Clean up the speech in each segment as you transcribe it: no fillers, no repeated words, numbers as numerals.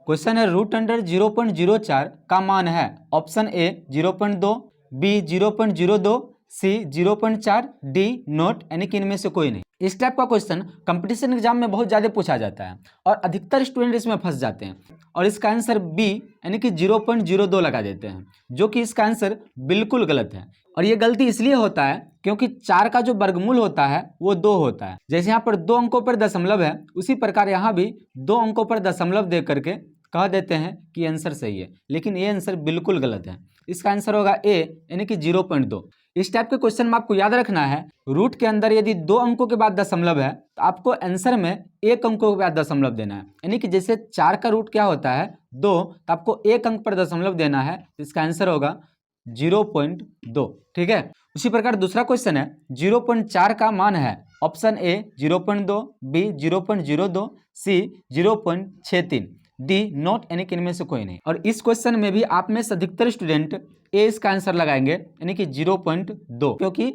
Question है root under 0.04 का मान है option A 0.2, B 0.02, C 0.4, D not, यानी कि इनमें से कोई नहीं। इस टाइप का क्वेश्चन कंपटीशन एग्जाम में बहुत ज़्यादा पूछा जाता है और अधिकतर स्टूडेंट इसमें फंस जाते हैं और इसका आंसर बी यानी कि 0.02 लगा देते हैं, जो कि इसका आंसर बिल्कुल गलत है। और ये गलती इसलिए होता है क्योंकि 4 का जो वर्गमूल होता है वो 2 होता है। जैसे यहाँ पर 2 अंकों पर दशमलव है, उसी प्रकार यहाँ भी 2 अंकों पर दशमलव दे करके कह देते हैं कि आंसर सही है, लेकिन ये आंसर बिल्कुल गलत है। इसका आंसर होगा ए यानी कि 0.2। इस टाइप के क्वेश्चन में आपको याद रखना है, रूट के अंदर यदि 2 अंकों के बाद दशमलव है तो आपको आंसर में 1 अंकों के बाद दशमलव देना है। यानी कि जैसे 4 का रूट क्या होता है 2, तो आपको 1 अंक पर दशमलव देना है, तो इसका आंसर होगा 0.2। ठीक है। उसी प्रकार दूसरा क्वेश्चन है 0.4 का मान है option A 0.2, B 0.02, C 0.63, D not, यानी कि इनमें से कोई नहीं। और इस क्वेश्चन में भी आप में से अधिकतर स्टूडेंट ए इसका आंसर लगाएंगे यानी कि 0.2, क्योंकि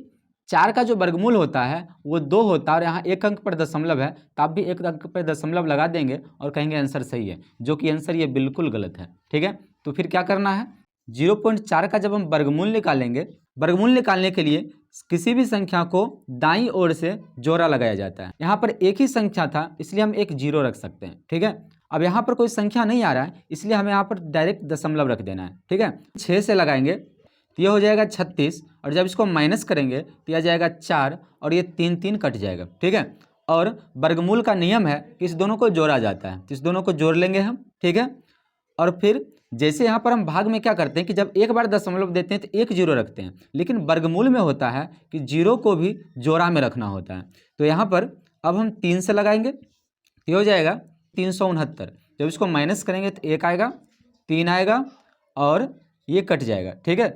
4 का जो वर्गमूल होता है वो 2 होता है और यहाँ 1 अंक पर दशमलव है, तो आप भी 1 अंक पर दशमलव लगा देंगे और कहेंगे आंसर सही है, जो कि आंसर ये बिल्कुल गलत है। ठीक है। तो फिर क्या करना है, 0.4 का जब हम वर्गमूल निकालेंगे, वर्गमूल निकालने के लिए किसी भी संख्या को दाईं ओर से जोड़ा लगाया जाता है। यहाँ पर एक ही संख्या था इसलिए हम एक 0 रख सकते हैं। ठीक है। अब यहाँ पर कोई संख्या नहीं आ रहा है इसलिए हमें यहाँ पर डायरेक्ट दशमलव रख देना है। ठीक है। 6 से लगाएंगे तो ये हो जाएगा 36 और जब इसको माइनस करेंगे तो यह जाएगा 4 और ये 3 3 कट जाएगा। ठीक है। और वर्गमूल का नियम है कि इस दोनों को जोड़ा जाता है, तो इस दोनों को जोड़ लेंगे हम। ठीक है। और फिर जैसे यहाँ पर हम भाग में क्या करते हैं कि जब एक बार दशमलव देते हैं तो एक 0 रखते हैं, लेकिन वर्गमूल में होता है कि 0 को भी जोड़ा में रखना होता है। तो यहाँ पर अब हम 3 से लगाएंगे, ये हो जाएगा 369। जब इसको माइनस करेंगे तो 1 आएगा, 3 आएगा और ये कट जाएगा। ठीक है।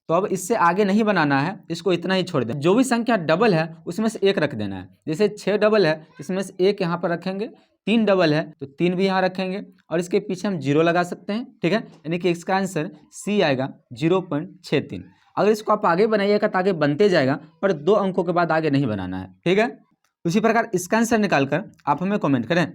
तो अब इससे आगे नहीं बनाना है, इसको इतना ही छोड़ दें। जो भी संख्या डबल है उसमें से 1 रख देना है। जैसे 6 डबल है इसमें से 1 यहाँ पर रखेंगे, 3 डबल है तो 3 भी यहाँ रखेंगे और इसके पीछे हम 0 लगा सकते हैं। ठीक है। यानी कि इसका आंसर सी आएगा 0.63। अगर इसको आप आगे बनाइएगा तो आगे बनते जाएगा, पर 2 अंकों के बाद आगे नहीं बनाना है। ठीक है। उसी प्रकार इसका आंसर निकालकर आप हमें कमेंट करें।